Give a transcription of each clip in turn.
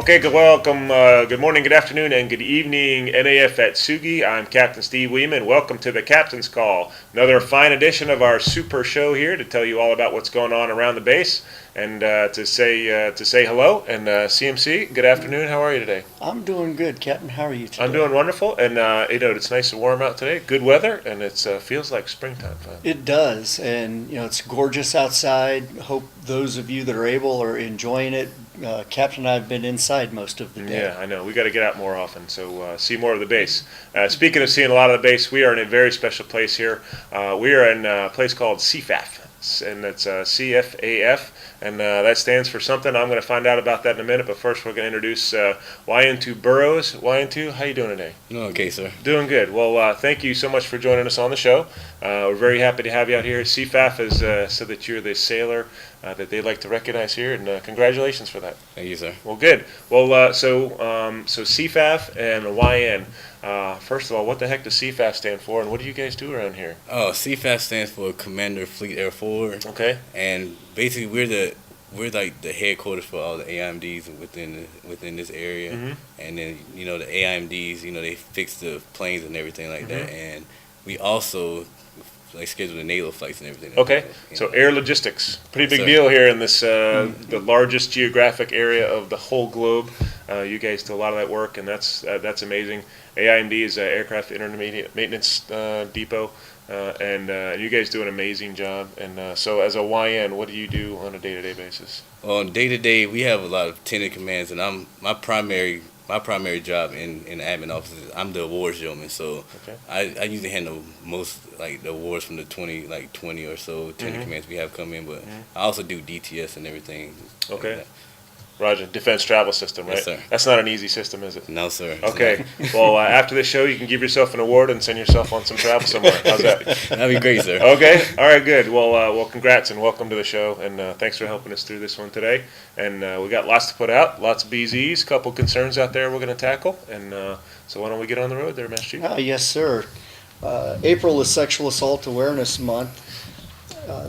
Okay, good morning, good afternoon, and good evening, NAF Atsugi. I'm Captain Steve Weeman. Welcome to the Captain's Call. Another fine edition of our super show here to tell you all about what's going on around the base and to say hello. And CMC, good afternoon. How are you today? I'm doing good, Captain. How are you today? I'm doing wonderful, and it's nice and warm out today. Good weather, and it feels like springtime. It does, and it's gorgeous outside. Hope those of you that are able are enjoying it. Captain and I have been inside most of the day. Yeah, I know. We got to get out more often, so see more of the base. Speaking of seeing a lot of the base, we are in a very special place here. We are in a place called CFAF, and it's CFAF, and that stands for something. I'm going to find out about that in a minute, but first we're going to introduce YN2 Burrows. YN2, how you doing today? Okay, sir. Doing good. Well, thank you so much for joining us on the show. We're very happy to have you out here. CFAF has said that you're the sailor that they'd like to recognize here, and congratulations for that. Thank you, sir. Well, good. Well, so CFAF and YN. First of all, what the heck does CFAF stand for, and what do you guys do around here? Oh, CFAF stands for Commander Fleet Air Forward. Okay. And basically, we're like the headquarters for all the AIMDs within this area. Mm-hmm. And then the AIMDs, they fix the planes and everything like that. And we also schedule the naval flights and everything. Okay, so air logistics, pretty big deal here in this the largest geographic area of the whole globe. You guys do a lot of that work, and that's amazing. AIMD is Aircraft Intermediate Maintenance Depot, and you guys do an amazing job. And so, as a YN, what do you do on a day-to-day basis? On day-to-day, we have a lot of tenant commands, and my primary job in the admin office is I'm the awards yeoman, so okay. I usually handle most the awards from the 20 or so tenant commands we have come in, but I also do DTS and everything. Okay. Like Roger, Defense Travel System, right? Yes, sir. That's not an easy system, is it? No, sir. Okay. Well, after the show, you can give yourself an award and send yourself on some travel somewhere. How's that? That'd be great, sir. Okay. All right. Good. Well, congrats and welcome to the show, and thanks for helping us through this one today. And we got lots to put out, lots of BZs, couple concerns out there we're going to tackle. And so why don't we get on the road there, Master Chief? Yes, sir. April is Sexual Assault Awareness Month.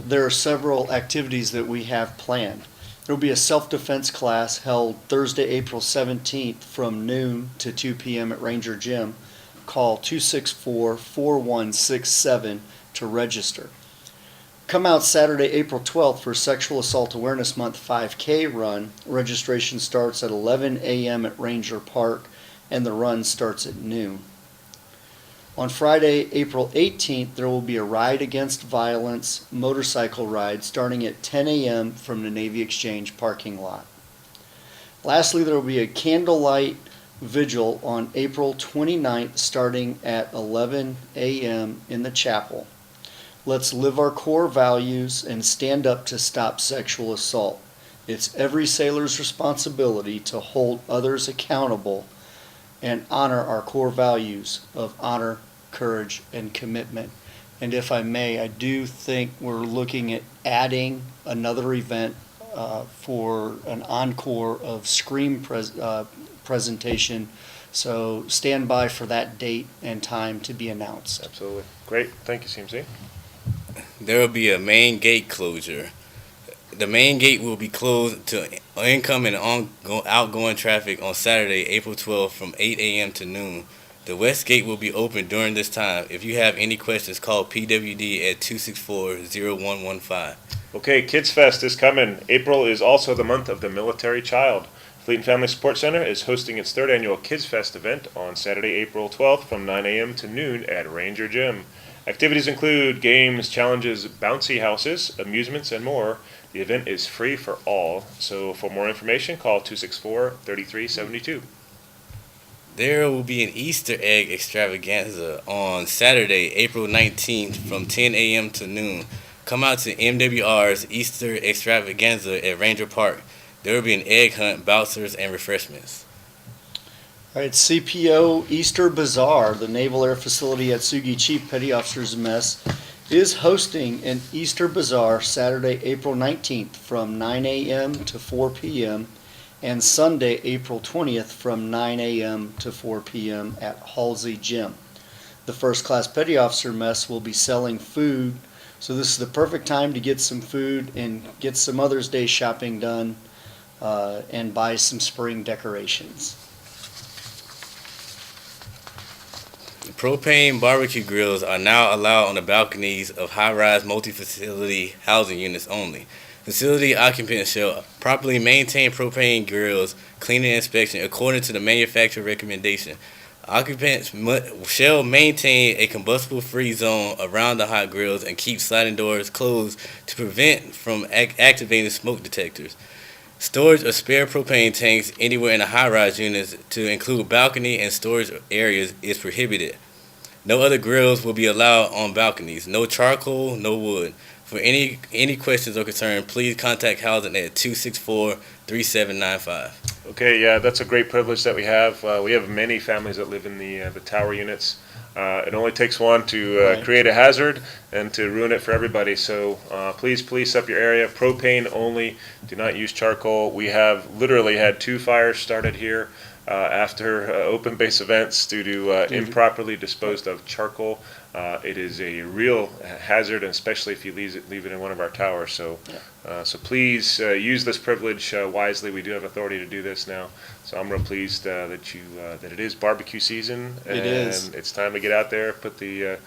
There are several activities that we have planned. There will be a self-defense class held Thursday, April 17th from noon to 2 p.m. at Ranger Gym. Call 264-4167 to register. Come out Saturday, April 12th for Sexual Assault Awareness Month 5K run. Registration starts at 11 a.m. at Ranger Park, and the run starts at noon. On Friday, April 18th, there will be a Ride Against Violence motorcycle ride starting at 10 a.m. from the Navy Exchange parking lot. Lastly, there will be a candlelight vigil on April 29th starting at 11 a.m. in the chapel. Let's live our core values and stand up to stop sexual assault. It's every sailor's responsibility to hold others accountable and honor our core values of honor, courage, and commitment. And if I may, I do think we're looking at adding another event for an encore of Scream presentation. So stand by for that date and time to be announced. Absolutely. Great. Thank you, CMC. There will be a main gate closure. The main gate will be closed to incoming and outgoing traffic on Saturday, April 12th from 8 a.m. to noon. The west gate will be open during this time. If you have any questions, call PWD at 264-0115. Okay, Kids Fest is coming. April is also the month of the military child. Fleet and Family Support Center is hosting its third annual Kids Fest event on Saturday, April 12th from 9 a.m. to noon at Ranger Gym. Activities include games, challenges, bouncy houses, amusements, and more. The event is free for all, so for more information, call 264-3372. There will be an Easter egg extravaganza on Saturday, April 19th from 10 a.m. to noon. Come out to MWR's Easter extravaganza at Ranger Park. There will be an egg hunt, bouncers, and refreshments. All right, CPO Easter Bazaar, the Naval Air Facility Atsugi Chief Petty Officers Mess, is hosting an Easter Bazaar Saturday, April 19th from 9 a.m. to 4 p.m. and Sunday, April 20th from 9 a.m. to 4 p.m. at Halsey Gym. The First Class Petty Officer Mess will be selling food, so this is the perfect time to get some food and get some Mother's Day shopping done. and buy some spring decorations. Propane barbecue grills are now allowed on the balconies of high-rise multi-facility housing units only. Facility occupants shall properly maintain propane grills cleaning and inspection according to the manufacturer recommendation. Occupants shall maintain a combustible-free zone around the hot grills and keep sliding doors closed to prevent from activating smoke detectors. Storage of spare propane tanks anywhere in the high-rise units, to include balcony and storage areas, is prohibited. No other grills will be allowed on balconies. No charcoal, no wood. For any questions or concern, please contact housing at 264-3795. Okay, yeah, that's a great privilege that we have. We have many families that live in the tower units. It only takes one to Right. create a hazard and to ruin it for everybody. So please police up your area. Propane only. Do not use charcoal. We have literally had 2 fires started here after open base events due to improperly disposed of charcoal. It is a real hazard, and especially if you leave it in one of our towers. So, so please use this privilege wisely. We do have authority to do this now. So I'm real pleased that it is barbecue season, and It is. it's time to get out there, put the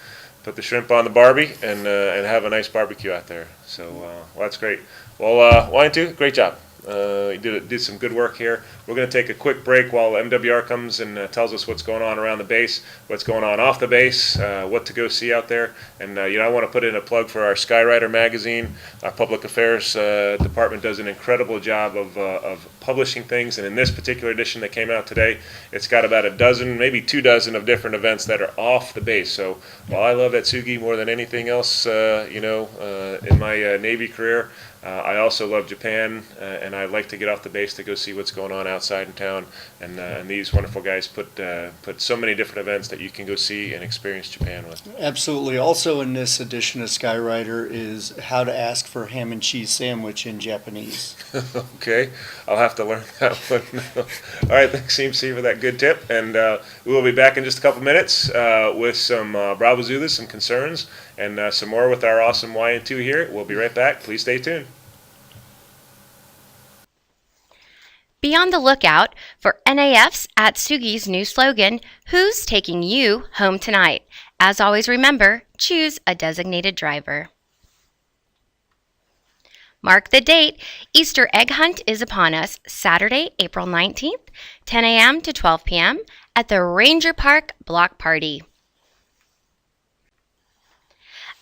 shrimp on the Barbie, and have a nice barbecue out there. So well, that's great. Well, Wine 2, great job. You did some good work here. We're going to take a quick break while MWR comes and tells us what's going on around the base, what's going on off the base, what to go see out there. And I want to put in a plug for our Skyrider magazine. Our public affairs department does an incredible job of publishing things. And in this particular edition that came out today, it's got about a dozen, maybe 2 dozen of different events that are off the base. So while I love Atsugi more than anything else, in my Navy career, I also love Japan, and I like to get off the base to go see what's going on outside in town. And these wonderful guys put so many different events that you can go see and experience Japan with. Absolutely. Also in this edition of Skyrider is how to ask for ham and cheese sandwich in Japanese. Okay, I'll have to learn that one. All right, thanks CMC for that good tip. And we will be back in just a couple minutes with some Bravo Zulu, some concerns, and some more with our awesome YN2 here. We'll be right back. Please stay tuned. Be on the lookout for NAF's Atsugi's new slogan, "Who's taking you home tonight?" As always, remember, choose a designated driver. Mark the date. Easter egg hunt is upon us, Saturday, April 19th, 10 a.m. to 12 p.m. at the Ranger Park Block Party.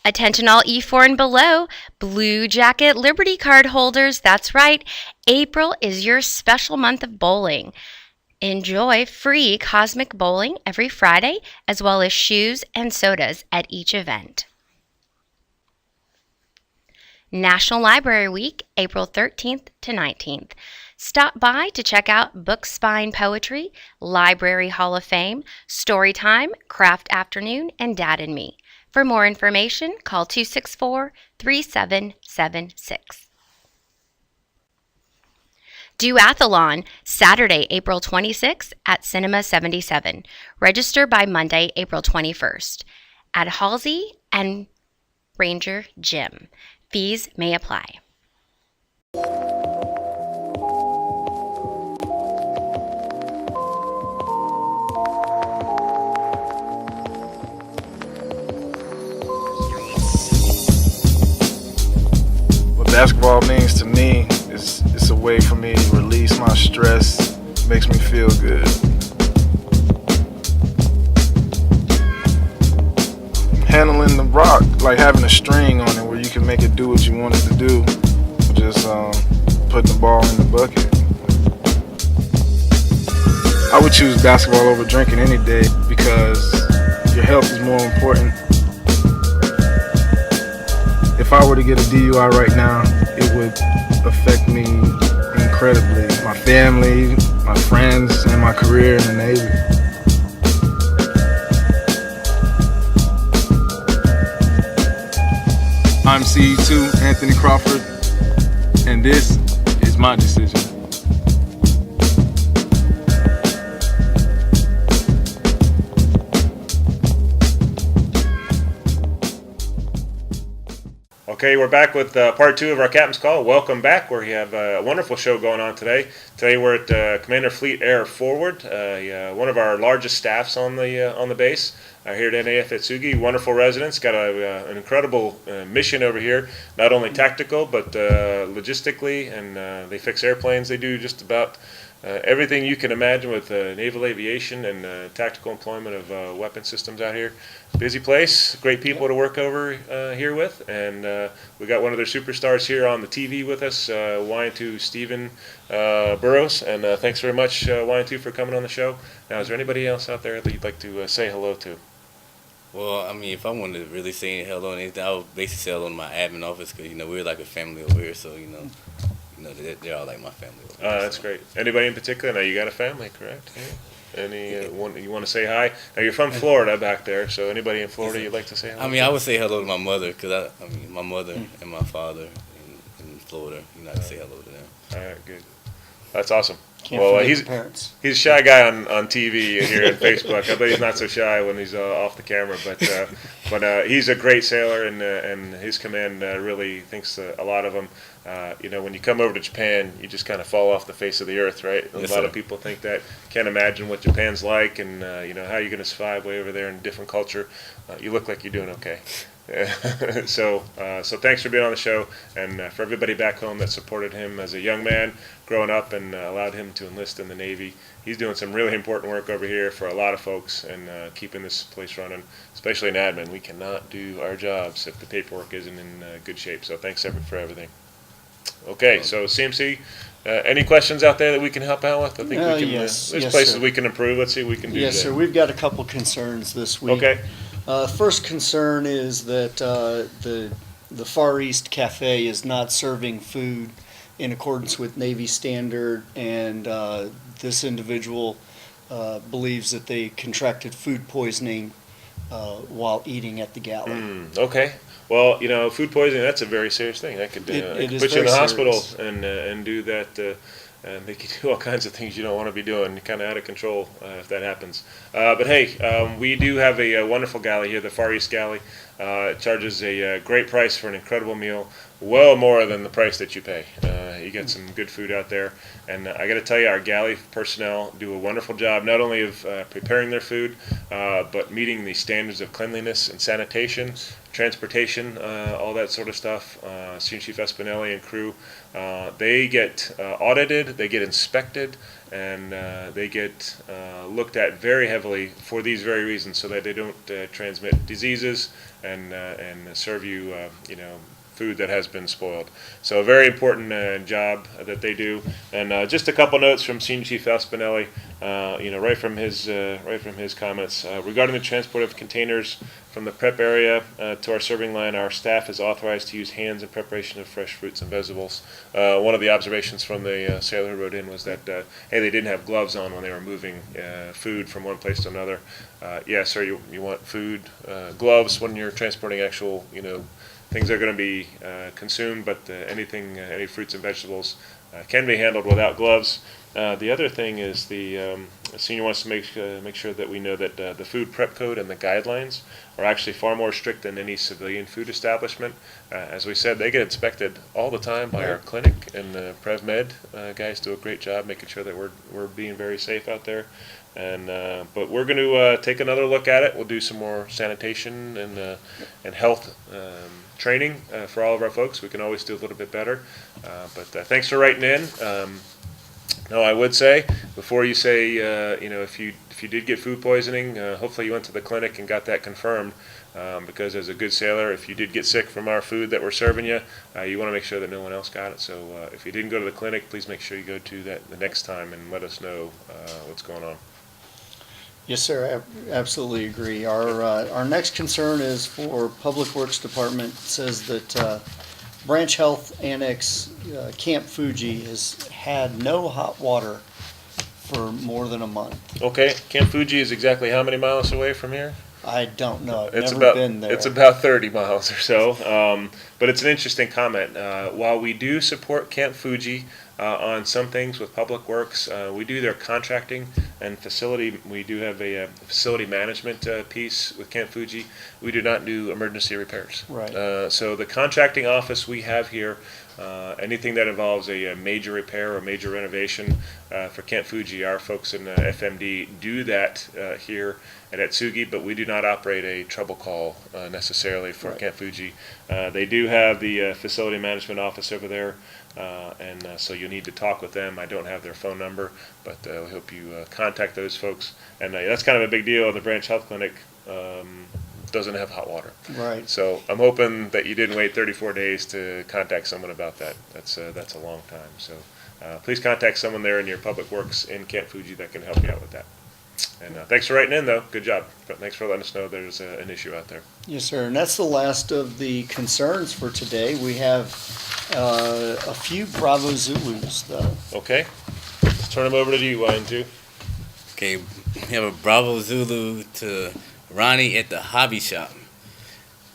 Attention all E4 and below, Blue Jacket Liberty Card holders, that's right, April is your special month of bowling. Enjoy free Cosmic Bowling every Friday, as well as shoes and sodas at each event. National Library Week, April 13th to 19th. Stop by to check out Book Spine Poetry, Library Hall of Fame, Storytime, Craft Afternoon, and Dad and Me. For more information, call 264-3776. Duathlon, Saturday, April 26th at Cinema 77. Register by Monday, April 21st at Halsey and Ranger Gym. Fees may apply. What basketball means to me is it's a way for me to release my stress, makes me feel good. Handling the rock, like having a string on it where you can make it do what you want it to do, just putting the ball in the bucket. I would choose basketball over drinking any day because your health is more important. If I were to get a DUI right now, it would affect me incredibly. My family, my friends, and my career in the Navy. I'm CE2, Anthony Crawford, and this is my decision. Okay, we're back with part 2 of our Captain's Call. Welcome back. We have a wonderful show going on today. Today we're at Commander Fleet Air Forward, one of our largest staffs on the base here at NAF Atsugi. Wonderful residents, got an incredible mission over here, not only tactical but logistically, and they fix airplanes. They do just about everything you can imagine with naval aviation and tactical employment of weapon systems out here. Busy place, great people to work over here with, and we got one of their superstars here on the TV with us, YN2 Stephen Burrows, and thanks very much, YN2, for coming on the show. Now, is there anybody else out there that you'd like to say hello to? Well, I mean, if I wanted to really say hello and anything, I would basically say hello to my admin office because, we're like a family over here, so, they're all like my family over here. That's great. Anybody in particular? Now, you got a family, correct? Yeah. One you want to say hi? Now, you're from Florida back there, so anybody in Florida you'd like to say hello I mean, to? I would say hello to my mother because, my mother and my father in Florida, I can say hello to them. All right, good. That's awesome. Can't Well, forget he's the parents. a shy guy on TV here on Facebook. I bet he's not so shy when he's off the camera, but he's a great sailor, and his command really thinks a lot of him. When you come over to Japan, you just kind of fall off the face of the earth, right? Yes, a lot sir. of people think that, can't imagine what Japan's like, and how you're going to survive way over there in a different culture. You look like you're doing okay. So thanks for being on the show, and for everybody back home that supported him as a young man growing up and allowed him to enlist in the Navy. He's doing some really important work over here for a lot of folks, and keeping this place running, especially in admin. We cannot do our jobs if the paperwork isn't in good shape, so thanks for everything. Okay, so CMC, any questions out there that we can help out with? I think we can. Yes, there's yes, places sir. we can improve. Let's see what we can do Yes, today. sir. We've got a couple concerns this week. Okay. First concern is that the Far East Cafe is not serving food in accordance with Navy standard, and this individual believes that they contracted food poisoning while eating at the galley. Okay. Well, food poisoning, that's a very serious thing. That could It is put you in the very hospital serious. and do that. And they can do all kinds of things you don't want to be doing. You're kind of out of control if that happens. But hey, we do have a wonderful galley here, the Far East Galley. It charges a great price for an incredible meal, well more than the price that you pay. You get some good food out there. And I got to tell you, our galley personnel do a wonderful job, not only of preparing their food, but meeting the standards of cleanliness and sanitation, transportation, all that sort of stuff. Senior Chief Espinelli and crew, they get audited, they get inspected, and they get looked at very heavily for these very reasons, so that they don't transmit diseases and serve you, food that has been spoiled. So a very important job that they do. And just a couple notes from Senior Chief Espinelli, right from his comments regarding the transport of containers from the prep area to our serving line. Our staff is authorized to use hands in preparation of fresh fruits and vegetables. One of the observations from the sailor who wrote in was that hey, they didn't have gloves on when they were moving food from one place to another. Yes, sir. You want food, gloves when you're transporting actual, things are going to be consumed, but any fruits and vegetables can be handled without gloves. The other thing is the senior wants to make sure that we know that the food prep code and the guidelines are actually far more strict than any civilian food establishment. As we said, they get inspected all the time by our clinic, and the Prev Med guys do a great job making sure that we're being very safe out there. And but we're going to take another look at it. We'll do some more sanitation and health training for all of our folks. We can always do a little bit better. But thanks for writing in. No, I would say, before you say, if you did get food poisoning, hopefully you went to the clinic and got that confirmed. Because as a good sailor, if you did get sick from our food that we're serving you, you want to make sure that no one else got it. So if you didn't go to the clinic, please make sure you go to that the next time and let us know what's going on. Yes, sir. I absolutely agree. Our next concern is for Public Works Department. It says that Branch Health Annex Camp Fuji has had no hot water for more than a month. Okay, Camp Fuji is exactly how many miles away from here? I don't know. I've It's never been there. It's about 30 miles or so. But it's an interesting comment. While we do support Camp Fuji on some things with Public Works, we do their contracting and facility. We do have a facility management piece with Camp Fuji. We do not do emergency repairs. Right. So the contracting office we have here, anything that involves a major repair or major renovation for Camp Fuji, our folks in FMD do that here at Atsugi, but we do not operate a trouble call necessarily for Right. Camp Fuji. They do have the facility management office over there, and so you need to talk with them. I don't have their phone number, but we hope you contact those folks. And that's kind of a big deal. The Branch Health Clinic doesn't have hot water. Right. So I'm hoping that you didn't wait 34 days to contact someone about that. That's a long time. So please contact someone there in your Public Works in Camp Fuji that can help you out with that. And thanks for writing in, though. Good job. Thanks for letting us know there's an issue out there. Yes, sir. And that's the last of the concerns for today. We have a few Bravo Zulus, though. Okay. Let's turn them over to you, Wine, Okay, we have a Bravo Zulu to Ronnie at the hobby shop.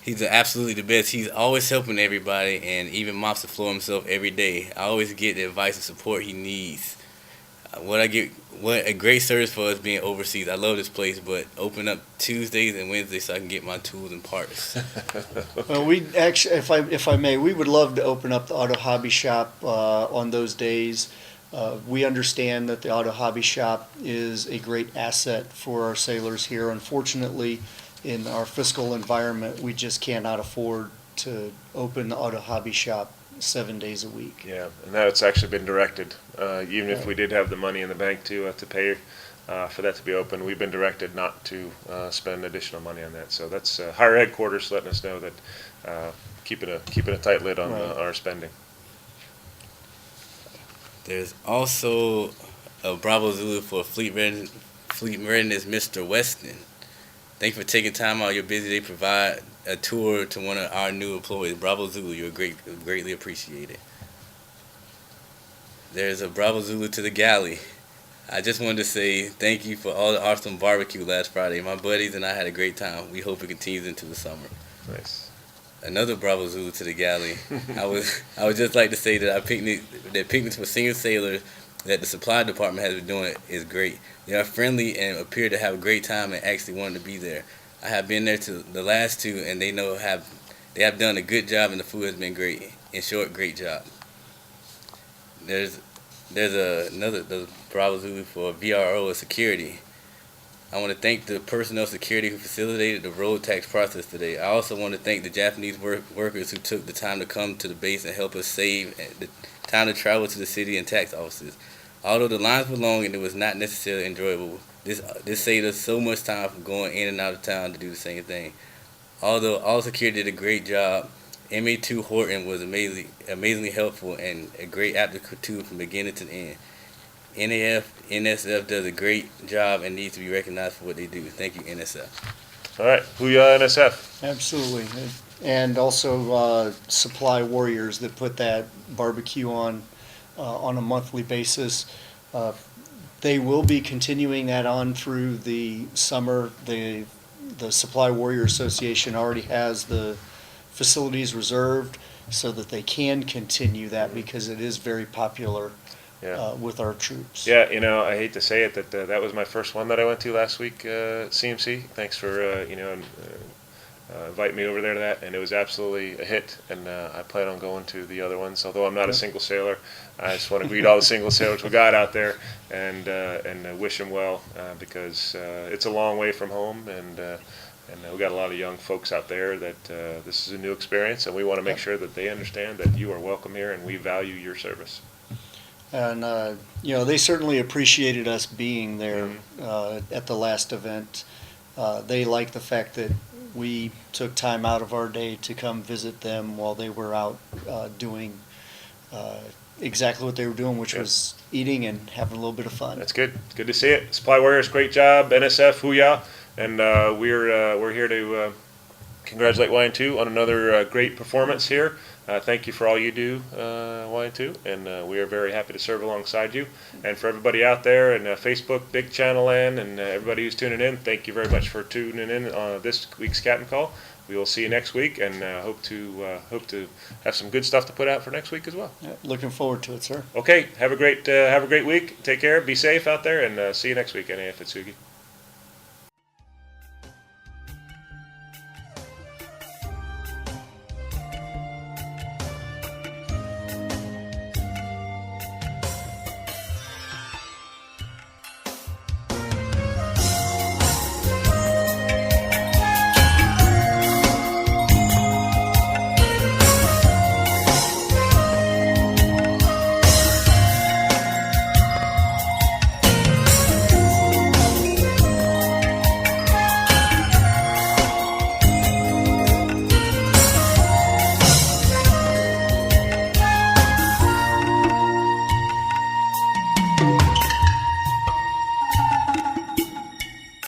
He's absolutely the best. He's always helping everybody and even mops the floor himself every day. I always get the advice and support he needs. What a great service for us being overseas. I love this place, but open up Tuesdays and Wednesdays so I can get my tools and parts. Well, we actually, if I may, we would love to open up the auto hobby shop on those days. We understand that the auto hobby shop is a great asset for our sailors here. Unfortunately, in our fiscal environment, we just cannot afford to open the auto hobby shop 7 days a week. Yeah, and that's actually been directed. Even if we did have the money in the bank to pay for that to be open, we've been directed not to spend additional money on that. So that's higher headquarters letting us know that keeping a tight lid on Right. our spending. There's also a Bravo Zulu for Fleet Readiness, Mr. Weston. Thank you for taking time out of your busy day to provide a tour to one of our new employees. Bravo Zulu, you're greatly appreciated. There's a Bravo Zulu to the galley. I just wanted to say thank you for all the awesome barbecue last Friday. My buddies and I had a great time. We hope it continues into the summer. Nice. Another Bravo Zulu to the galley. I would just like to say that picnics for senior sailors that the supply department has been doing is great. They are friendly and appear to have a great time and actually wanted to be there. I have been there to the last two, and they have done a good job, and the food has been great. In short, great job. There's another Bravo Zulu for VRO security. I want to thank the personnel security who facilitated the road tax process today. I also want to thank the Japanese workers who took the time to come to the base and help us save the time to travel to the city and tax offices. Although the lines were long and it was not necessarily enjoyable, this saved us so much time from going in and out of town to do the same thing. Although all security did a great job, MA2 Horton was amazingly helpful and a great aptitude from beginning to end. NAF, NSF does a great job and needs to be recognized for what they do. Thank you, NSF. All right. Booyah, NSF. Absolutely. And also Supply Warriors that put that barbecue on a monthly basis. They will be continuing that on through the summer. The Supply Warrior Association already has the facilities reserved so that they can continue that because it is very popular with our troops. Yeah, I hate to say it that was my first one that I went to last week, CMC. Thanks for inviting me over there to that, and it was absolutely a hit. And I plan on going to the other ones. Although I'm not a single sailor, I just want to greet all the single sailors we got out there and wish them well because it's a long way from home, and we got a lot of young folks out there that this is a new experience, and we want to make sure that they understand that you are welcome here and we value your service. And, they certainly appreciated us being there at the last event. They liked the fact that we took time out of our day to come visit them while they were out doing exactly what they were doing, which was eating and having a little bit of fun. That's good. It's good to see it. Supply Warriors, great job. NSF, hooyah. And we're here to congratulate YN2 on another great performance here. Thank you for all you do, YN2, and we are very happy to serve alongside you. And for everybody out there in Facebook, Big Channel Land, and everybody who's tuning in, thank you very much for tuning in on this week's Captain Call. we will see you next week, and hope to have some good stuff to put out for next week as well. Yeah, looking forward to it, sir. Okay, have a great week. Take care. Be safe out there, and see you next week, NAF Atsugi.